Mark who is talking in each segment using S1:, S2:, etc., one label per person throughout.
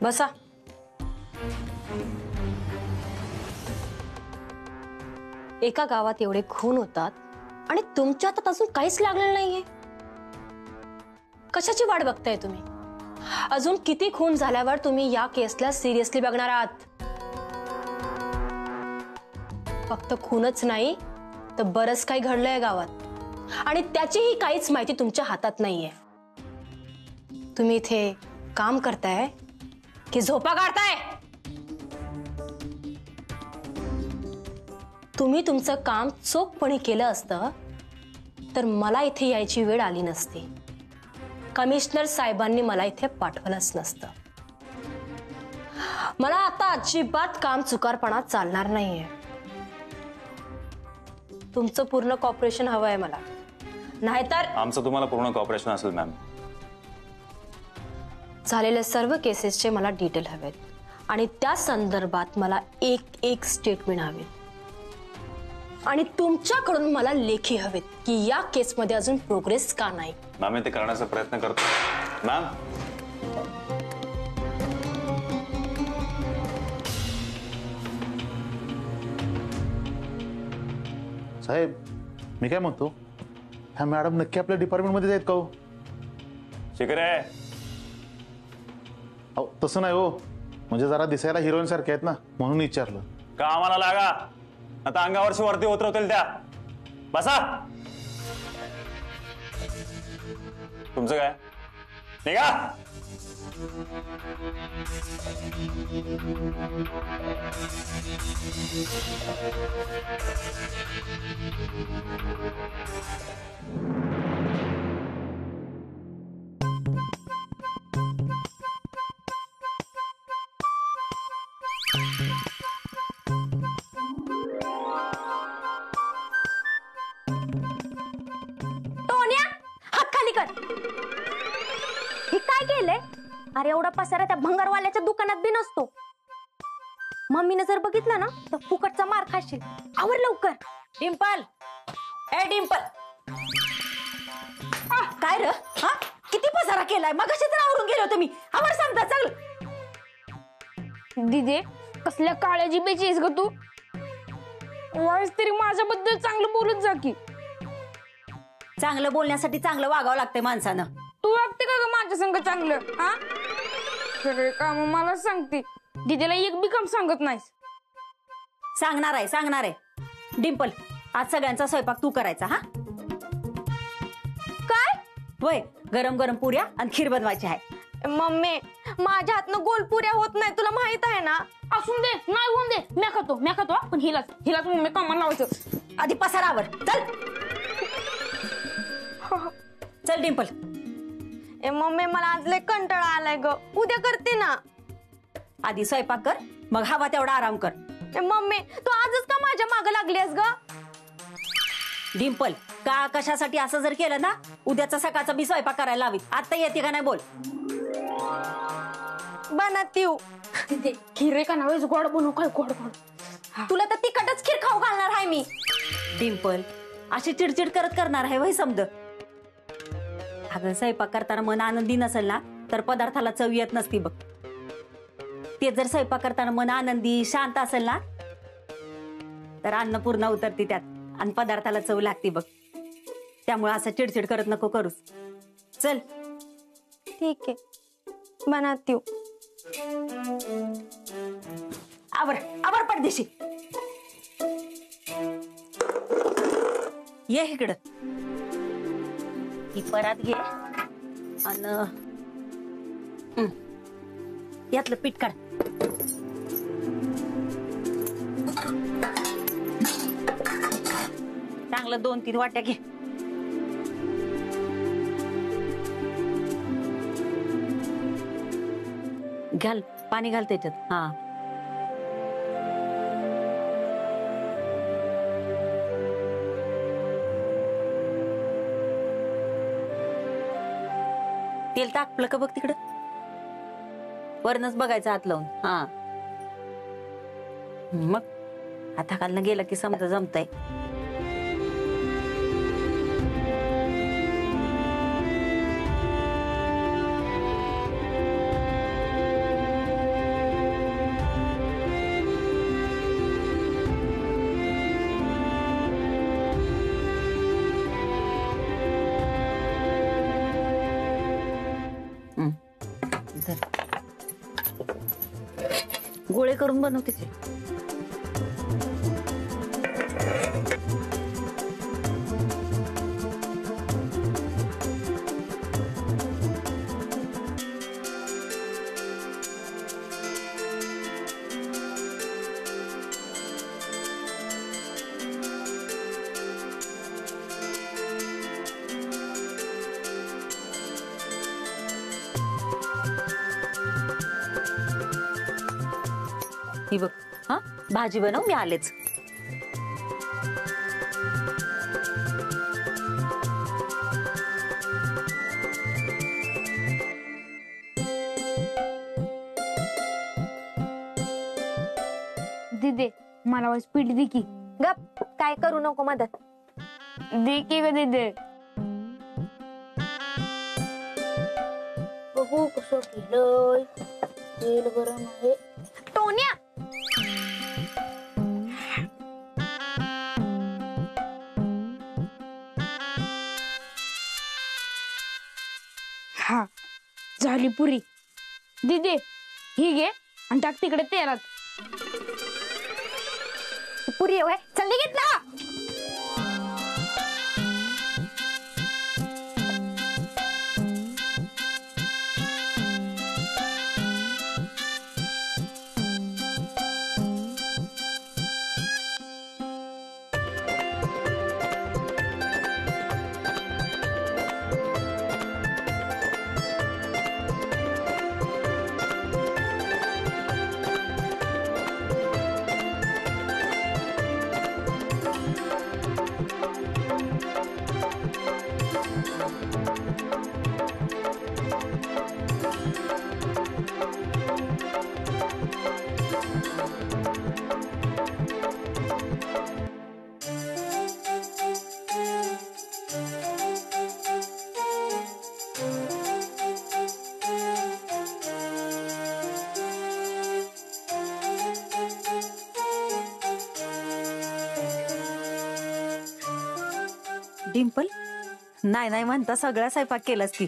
S1: बसा. एका गावात एवढे खून होतात आणि तुमच्या हातात अजून काहीच लागलेलं नाहीये. कशाची वाट बघताय तुम्ही? अजून किती खून झाल्यावर तुम्ही या केसला सिरियसली बघणार आहात? फक्त खूनच नाही तर बरंच काही घडलंय गावात आणि त्याचीही काहीच माहिती तुमच्या हातात नाहीये. तुम्ही इथे काम करताय की झोपा काढताय? तुम्ही तुमचं काम चोखपणे केलं असतं तर मला इथे यायची वेळ आली नसती. कमिशनर साहेबांनी मला इथे पाठवलंच नसतं. मला आता अजिबात काम चुकारपणा चालणार नाहीये. तुमचं पूर्ण कॉपरेशन हवं आहे मला, नाहीतर
S2: आमचं तुम्हाला पूर्ण कॉपरेशन असेल मॅम.
S1: झालेल्या सर्व केसेसचे मला डिटेल हवेत आणि त्या संदर्भात मला एक स्टेटमेंट हवे आणि तुमच्याकडून मला लेखी हवेत की या केसमध्ये अजून प्रोग्रेस का नाही.
S2: मॅम मी ते करण्याचा प्रयत्न करतो मॅम.
S3: साहेब मी काय म्हणतो, ह्या मॅडम नक्की आपल्या डिपार्टमेंटमध्ये आहेत का हो?
S2: शिकरे
S3: अहो तसं नाही हो, म्हणजे जरा दिसायला हिरोईन सारखे आहेत ना म्हणून विचारलं.
S2: का आम्हाला लागा आता अंगावरची वरती उतरवतील त्या. बसा. तुमचं काय निघा.
S4: अरे एवढा पसारा त्या भंगारवाल्याच्या दुकानात बी नसतो. मम्मीने जर बघितलं ना तर फुकटचा मार खाशील. आवर लवकर.
S5: डिंपल, ए डिंपल, काय र? हा किती पसारा केलाय? मगाशी तर आवरून गेलो तुम्ही. आवर सांगता चल.
S6: दिदे कसल्या काळ्या जिभेची आहेस ग तू? वाईस तरी माझ्याबद्दल चांगलं बोलत जा की.
S5: चांगलं बोलण्यासाठी चांगलं वागावं लागतंय माणसानं.
S6: तू वागते का ग माझ्या संग चांगलं? हा सगळे काम मला सांगते, दिदीला एक बी काम सांगत नाहीस.
S5: सांगणार आहे. डिंपल आज सगळ्यांचा स्वयंपाक तू करायचा. हा
S4: काय?
S5: होय, गरम गरम पुऱ्या आणि खीर बनवायची आहे.
S4: मम्मी माझ्या हातनं गोलपुऱ्या होत नाही, तुला माहित आहे ना.
S6: असून दे, नाही होऊन दे. मी खातो पण हिलाच मम्मी कामाला लावायचं.
S5: आधी पसारावर चल. चल डिंपल.
S4: ए मम्मी मला आज लय कंटाळा आलाय ग, उद्या करते ना.
S5: आधी स्वयंपाक कर, मग हवा तेवढा आराम कर.
S4: ए मम्मी तू आजच का माझ्या मागे लागलीस ग?
S5: डिंपल का कशासाठी असं जर केलं ना, उद्याचा सकाळचा बी स्वयंपाक करायला लावी. आता येते का नाही बोल.
S4: बनत येऊ.
S6: खीर का नावेच गोड बनवू. काय गोड?
S4: तुला तर तिखटच खीर खाऊ घालणार आहे मी.
S5: डिंपल अशी चिडचिड करणार आहे वय समज. अगं स्वयंपाक करताना मन आनंदी नसेल ना तर पदार्थाला चव येत नसती बघ. ते जर स्वयंपाक करताना मन आनंदी शांत असेल ना तर अन्नपूर्णा उतरती त्यात आणि पदार्थाला चव लागते बघ. त्यामुळे असं चिडचिड करत नको करूस. चल.
S4: ठीक आहे, बनत येऊ.
S5: आवर पडदेशी. ये इकडं. ही परात घे आणि यातलं पीठ काढ. चांगलं 2-3 वाट्या घे. घाल पाणी घाल त्याच्यात. हा तेल टाकलं का बघ तिकडं. वरनच बघायचं हात लावून. हा मग हाताखालनं गेलं की समजा जमतंय. गोळे करून बनवते ते. ही बघ, हा भाजी बनव, मी आलेच.
S6: दीदी मला वाज पीठ दे की.
S4: गप, काय करू नको मदत.
S6: दे की ग दीदी.
S4: बघू कसं केलंय. तेल गरम आहे. टोन्या,
S6: हा झाली पुरी. दीदी ही घे आणि टाक तिकडे तेलात.
S4: पुरी होय, चल घेतला.
S5: डिंपल, नाही नाही म्हणता सगळा स्वयंपाक केलास की.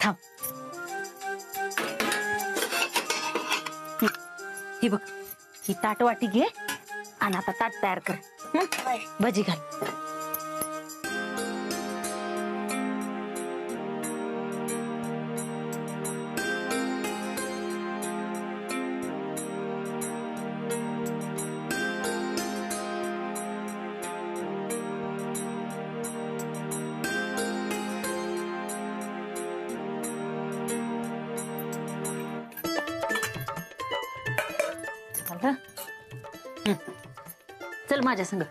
S5: थांब, ही बघ, ही ताट वाटी घे आणि आता ताट तयार कर. भजी घाल. चल माझ्या संग.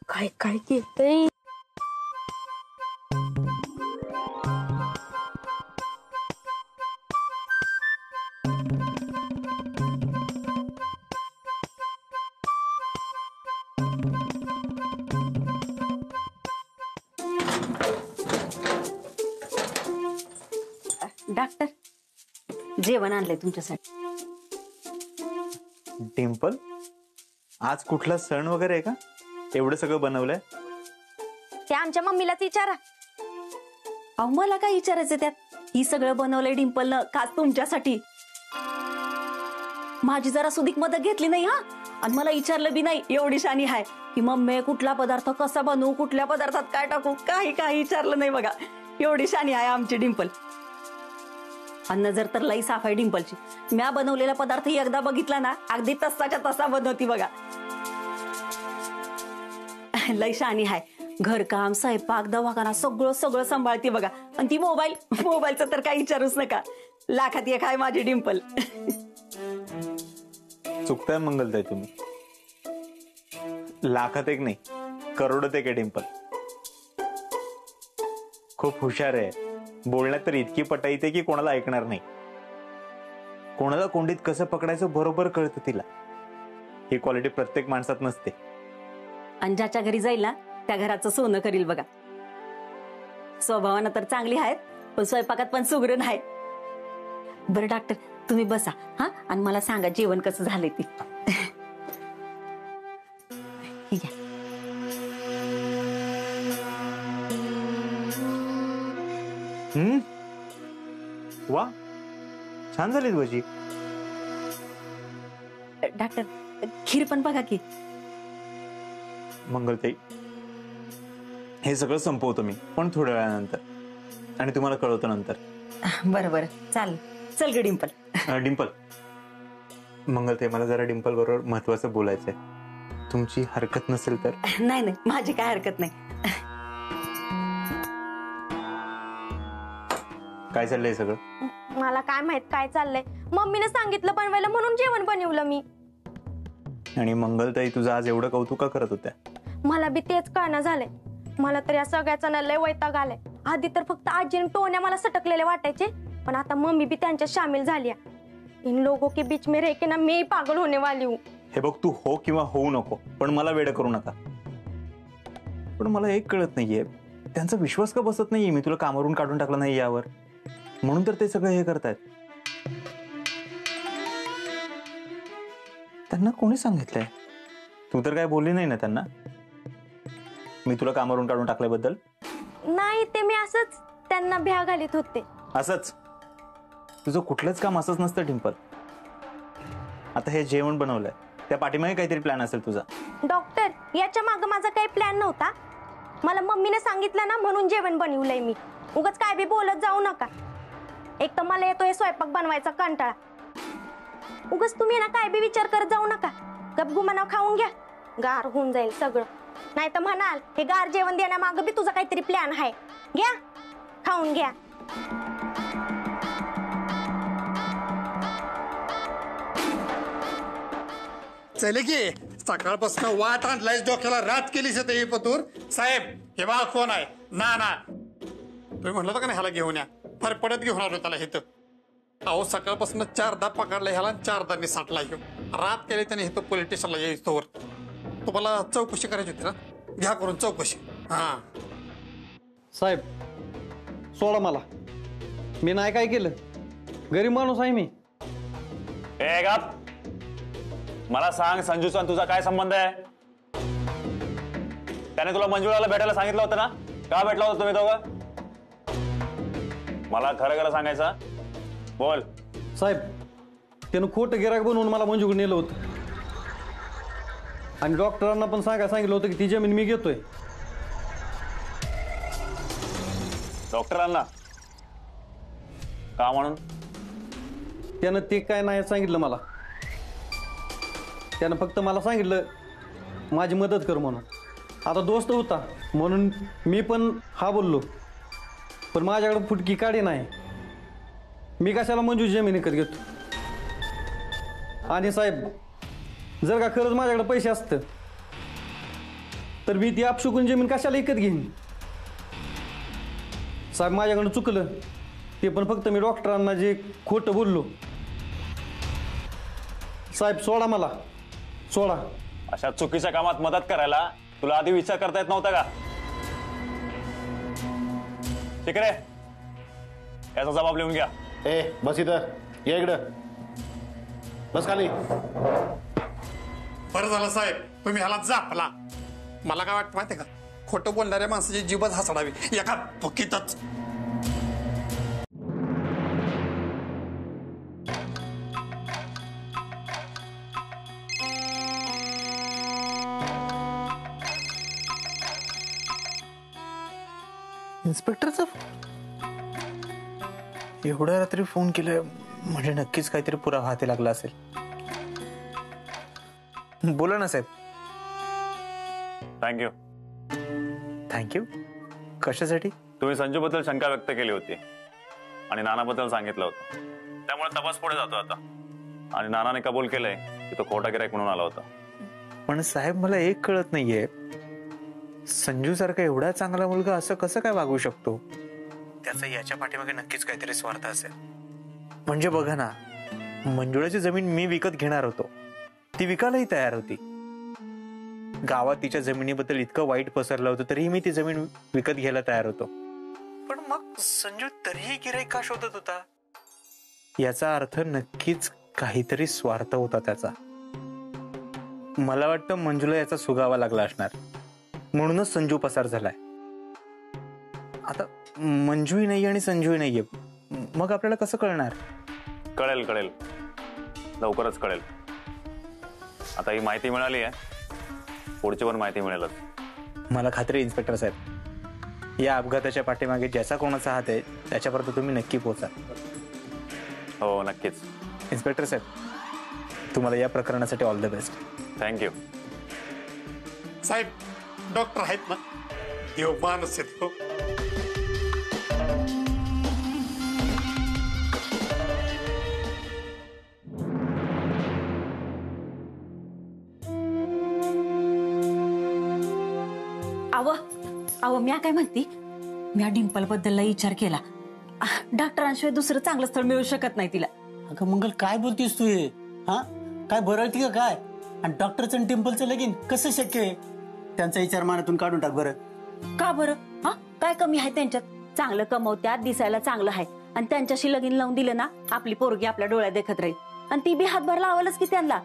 S6: काय काय केलंय.
S5: डॉक्टर, जेवण आणलंय तुमच्यासाठी.
S2: डिंपल, आज कुठला सण वगैरे आहे का? एवढं सगळं बनवलंय?
S4: ते आमच्या मम्मीलाच विचारा.
S5: अहो, मला काय विचारायचं त्यात? ही सगळं बनवलंय डिंपलनं खास तुमच्यासाठी. माझी जरा सुधीक मदत घेतली नाही हा, आणि मला विचारलं बी नाही. एवढी शानी हाय की मम्मी कुठला पदार्थ कसा बनवू, कुठल्या पदार्थात काय टाकू, काही काही विचारलं नाही बघा. एवढी शानी आहे आमची डिंपल. आणि नजर तर लई साफ आहे डिंपलची. म्या बनवलेला पदार्थ एकदा बघितला ना, अगदी तसाच्या तसा बनवती बघा. लई शानी हाय. घरकाम, स्वयंपाक, दवाखाना सगळं सगळं सांभाळते बघा. आणि ती मोबाईलचं तर काही विचारूच नका. लाखात एक आहे माझी डिंपल.
S2: चुकताय मंगलताई तुम्ही. लाखात एक नाही, करोडोत एक आहे डिंपल. खूप हुशार आहे. बोलण्यात तर इतकी पटाई येते की कोणाला ऐकणार नाही. कोणाला कोंडीत कसं पकडायचं बरोबर कळतं तिला. ही क्वालिटी प्रत्येक माणसात नसते.
S5: आणि ज्याच्या घरी जाईल ना, त्या घराचं सोनं करील बघा. स्वभावानं तर चांगली आहेत, पण स्वयंपाकात पण सुगरण आहे. बरं डॉक्टर, तुम्ही बसा हा, आणि मला सांगा जेवण कसं झालंय ते.
S2: छान झालीत भजी.
S5: डॉक्टर, खीर पण बघा की.
S2: मंगलताई, हे सगळं संपवतो मी, पण थोड्या वेळानंतर, आणि तुम्हाला कळवतो नंतर.
S5: बरं बरं, चाल चल ग डिंपल.
S2: डिंपल, मंगलताई, मला जरा डिंपल बरोबर महत्वाचं बोलायचंय. तुमची हरकत नसेल तर.
S5: नाही नाही, माझी काय हरकत नाही.
S2: काय चाललंय सगळं?
S4: मला काय माहित काय चाललंय. मम्मीने सांगितलं बनवायला म्हणून जेवण बनवलं मी.
S2: आणि मंगलताई, तुझं आज एवढं कौतुक का करत होत्या?
S4: मला बी तेच कळना झालंय. मला तर या सगळ्याचा ना लय वैताग आलाय. आधी तर फक्त आजीने टोण्या मला सटकलेले वाटायचे, पण आता मम्मी बी त्यांच्यात शामिल झाली. इन लोगों के बीच में रह के ना मैं पागल होने वाली हूँ.
S2: हे बघ, तू हो किंवा होऊ नको, पण मला वेड करू नका. पण मला एक कळत नाहीये, त्यांचा विश्वास का बसत नाहीये मी तुला कामावरून काढून टाकलं नाही यावर, म्हणून तर ते सगळं हे करतायत. त्यांना कोणी सांगितलंय? तू तर काय बोलली नाही ना त्यांना मी तुला कामावरून काढून टाकल्याबद्दल?
S4: नाही, ते मी असंच त्यांना भ्या घालीत होते.
S2: असंच? तुझं कुठलंच काम असंच नसतं डिंपल. आता हे जेवण बनवलंय, त्या पाठीमागे काहीतरी प्लॅन असेल तुझा.
S4: डॉक्टर, याच्या मागे माझा काही प्लॅन नव्हता. मला मम्मीने सांगितलं ना म्हणून जेवण बनवलंय मी. उगाच काय बी बोलत जाऊ नका. एक तर मला येतोय स्वयंपाक बनवायचा कंटाळा. उगाच तुम्ही ना काय बी विचार करत जाऊ नका. गपगुमानाव खाऊन घ्या, गार होऊन जाईल सगळं. नाही तर म्हणाल हे गार जेवण देण्यामागं बी तुझा काहीतरी प्लॅन आहे. घ्या, खाऊन घ्या.
S7: चले की सकाळपासून वाट आणलायस, डोक्याला रात केलीस ते पतूर. साहेब, हे बा कोण आहे? ना ना, तुम्ही म्हणलं होतं का नाही ह्याला घेऊन या, फरफडत घेऊन आलो त्याला इथं. अहो, सकाळपासून 4दा पकडला ह्याला, 4दा साठला घेऊन. रात केली त्याने इथं पोलीस स्टेशनला यायच तोवर. तुम्हाला चौकशी करायची होती ना, घ्या करून चौकशी. हा
S8: साहेब, सोडा मला. मी नाही काय केलं, गरीब माणूस आहे मी.
S9: ए गप, मला सांग, संजूचा आणि तुझा काय संबंध आहे? त्याने तुला मंजुळाला भेटायला सांगितलं होतं ना? का भेटला होता तुम्ही दोघं? मला खरं खरं सांगायचं, बोल.
S8: साहेब, त्यानं खोटं गिराक बनवून मला मंजूकडे नेलं होतं, आणि डॉक्टरांना पण सांगितलं होतं की ती जमीन मी घेतोय.
S9: डॉक्टरांना का म्हणून?
S8: त्यानं ते काय नाही सांगितलं मला. त्यानं फक्त मला सांगितलं माझी मदत कर म्हणून. आता दोस्त होता म्हणून मी पण हा बोललो, पण माझ्याकडे फुटकी काढी नाही. मी कशाला मंजूर जमीन विकत घेतो? आणि साहेब, जर का खरंच माझ्याकडे पैसे असतं तर मी ती आपशुकून जमीन कशाला विकत घेईन? साहेब, माझ्याकडनं चुकलं ते, पण फक्त मी डॉक्टरांना जे खोटं बोललो. साहेब, सोडा मला, सोडा.
S9: अशा चुकीच्या कामात मदत करायला तुला आधी विचार करता येत नव्हता का? ठीक आहे, याचा जबाब लिहून घ्या.
S3: ए, बस इथं, या इकडं, बस खाली.
S7: बरं झालं साहेब, तुम्ही ह्याला जापला. मला काय वाटतं माहितीये का, खोटं बोलणाऱ्या माणसाची जीभच हसडावी एका फुकीतच.
S2: इन्स्पेक्टरचा एवढ्या रात्री फोन केलाय म्हणजे नक्कीच काहीतरी पुरावा हाती लागला असेल. बोला ना साहेब.
S9: थँक्यू.
S2: थँक्यू? कशासाठी?
S9: तुम्ही संजूबद्दल शंका व्यक्त केली होती आणि नानाबद्दल सांगितलं होतं, त्यामुळे तपास पुढे जातो आता. आणि नानाने कबूल केलंय की तो खोटा गिराईक म्हणून आला होता.
S2: पण साहेब, मला एक कळत नाहीये, संजू सारखा एवढा चांगला मुलगा असं कसं काय वागू शकतो? त्याचा याच्या पाठीमागे नक्कीच काहीतरी स्वार्थ असेल. म्हणजे बघा ना, मंजुळाची जमीन मी विकत घेणार होतो, ती विकायलाही तयार होती. गावात तिच्या जमिनीबद्दल इतकं वाईट पसरलं होतं तरीही मी ती जमीन विकत घ्यायला तयार होतो. पण मग संजू तरीही गिऱ्हाईक का शोधत होता? याचा अर्थ नक्कीच काहीतरी स्वार्थ होता त्याचा. मला वाटतं मंजूला याचा सुगावा लागला असणार, म्हणूनच संजू पसार झालाय. आता मंजूही नाही आणि संजूही नाहीये, मग आपल्याला कसं कळणार?
S9: कळेल कळेल, लवकरच कळेल. आता ही माहिती मिळाली आहे, पुढची पण माहिती मिळेलच.
S2: मला खात्री आहे इन्स्पेक्टर साहेब, या अपघाताच्या पाठीमागे ज्याचा कोणाचा हात आहे त्याच्यापर्यंत तुम्ही नक्की पोहोचा.
S9: हो नक्कीच.
S2: इन्स्पेक्टर साहेब, तुम्हाला या प्रकरणासाठी ऑल द बेस्ट.
S9: थँक्यू.
S7: साहेब डॉक्टर आहेत ना, देव माणूस आहेत हो.
S5: अव म्या काय म्हणते, म्या डिंपल बद्दल विचार केला. डॉक्टरांशिवाय दुसरं चांगलं स्थळ मिळू शकत नाही तिला.
S10: अगं मंगल, काय बोलतीस तू हे? हा, काय बरळती का काय? आणि डॉक्टरचं आणि टिम्पलचं लगीन कसं शक्य आहे? त्यांचा विचार मनातून काढून टाक बरं.
S5: का बरं? हा, काय कमी आहे त्यांच्यात? चांगलं कमवत्यात, दिसायला चांगलं आहे, आणि त्यांच्याशी लगीन लावून दिलं ना, आपली पोरगी आपल्या डोळ्यात देखत राहील, आणि ती बी हातभार लावालच की त्यांना.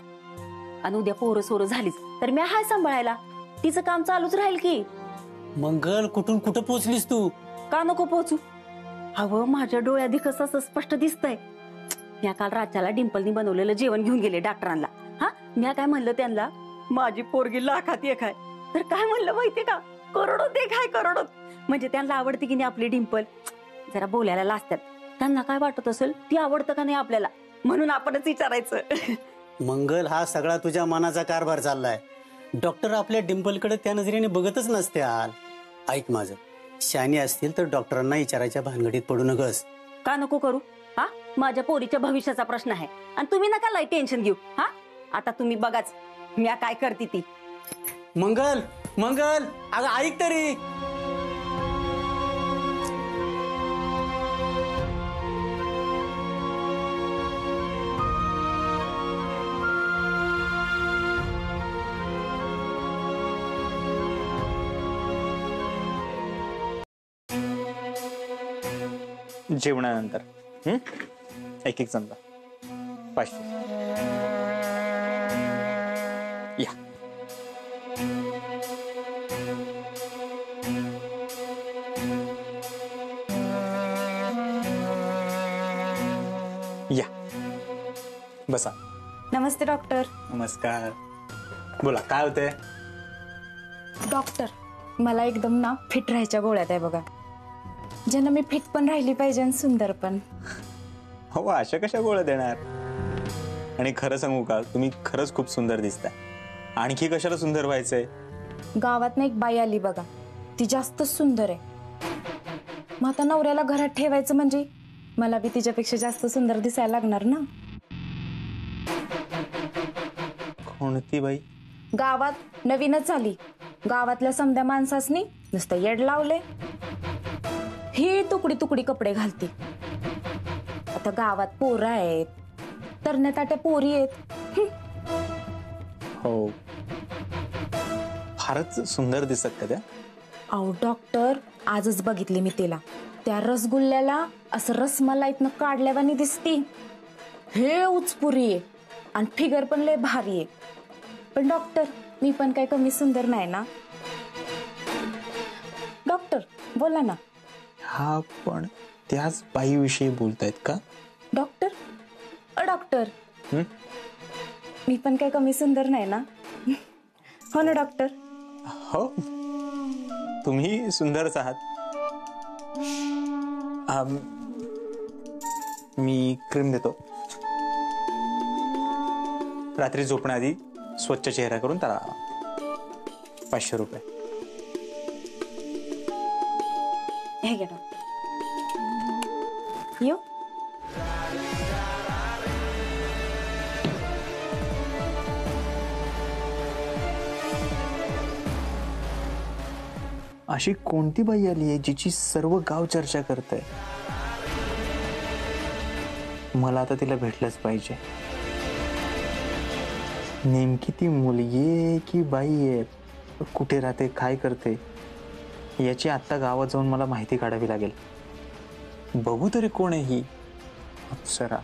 S5: आणि उद्या पोरं सोरं झालीच तर मी हाय सांभाळायला, तिचं काम चालूच राहील की.
S10: मंगल, कुठून कुठं पोहोचलीस तू?
S5: का नको पोहोचू? अहो, माझ्या डोळ्यात दिखस असं स्पष्ट दिसतंय. मी काल राज्याला डिंपलनी बनवलेलं जेवण घेऊन गेले डॉक्टरांना. हा, मी काय म्हणलं त्यांना, माझी पोरगी लाखात एक आहे. तर काय म्हणलं माहितीये का, करोडोत एक आहे, करोडोत. म्हणजे त्यांना आवडते की नाही आपली डिंपल. जरा बोलायला लाजतात. त्यांना काय वाटत असेल, ती आवडतं का नाही आपल्याला, म्हणून आपणच विचारायचं.
S10: मंगल, हा सगळा तुझ्या मनाचा कारभार चाललाय. डॉक्टर आपल्या डिंपलकडे त्या नजरेने बघतच नसते. ऐक माझं, शहाणी असतील तर डॉक्टरांना विचारायच्या भानगडीत पडू नकस.
S5: का नको करू? हा, माझ्या पोरीच्या भविष्याचा प्रश्न आहे, आणि तुम्ही नका लय टेन्शन घेऊ. हा, आता तुम्ही बघाच मी काय करते ती.
S10: मंगल, मंगल, अगं ऐक तरी.
S2: जेवणानंतर एक एक चमचा 500. या या बसा.
S11: नमस्ते डॉक्टर.
S2: नमस्कार. बोला, काय होतंय?
S11: डॉक्टर, मला एकदम ना फिट राहायच्या गोळ्यात आहे बघा, ज्यांना मी फिट पण राहिली पाहिजे आणि सुंदर पण.
S2: हो, अशा कशा गोळ्या देणार? आणि खरं सांगू का, तुम्ही खरंच खूप सुंदर दिसताय. आणखी कशाला सुंदर व्हायचंय?
S11: गावात ना एक बाई आली बघा, ती जास्त सुंदर आहे. मग आता नवऱ्याला घरात ठेवायचं म्हणजे मला बी तिच्यापेक्षा जास्त सुंदर दिसायला लागणार ना.
S2: कोणती बाई?
S11: गावात नवीनच आली. गावातल्या समध्या माणसासनी नुसतं येड लावले. ही तुकडी तुकडी कपडे घालते. आता गावात पोरं आहेत, तरण्या ताट्या पोरी आहेत.
S2: हो, फारच सुंदर दिसत का त्या?
S11: अहो डॉक्टर, आजच बघितले मी तिला. त्या रसगुल्ल्याला असं रसमलाईतनं काढल्यावानी दिसती. हे उचपुरी आहे आणि फिगर पण लय भारी आहे. पण डॉक्टर, मी पण काही कमी सुंदर नाही ना. डॉक्टर बोला ना.
S2: हा, पण त्याच बाईविषयी बोलतायत का?
S11: डॉक्टर, डॉक्टर, मी पण काही कमी सुंदर नाही ना. हो ना डॉक्टर?
S2: हो, तुम्ही सुंदरच आहात. मी क्रीम देतो. रात्री झोपण्याआधी स्वच्छ चेहरा करून त्याला 500 रुपये.
S5: हे घ्या डॉक्टर.
S11: येऊ.
S2: अशी कोणती बाई आली आहे जिची सर्व गाव चर्चा करतंय? मला आता तिला भेटलंच पाहिजे. नेमकी ती मुलगी आहे की बाई आहे? कुठे राहते, काय करते, याची आत्ता गावात जाऊन मला माहिती काढावी लागेल. बघू तरी कोण आहे ही अप्सरा.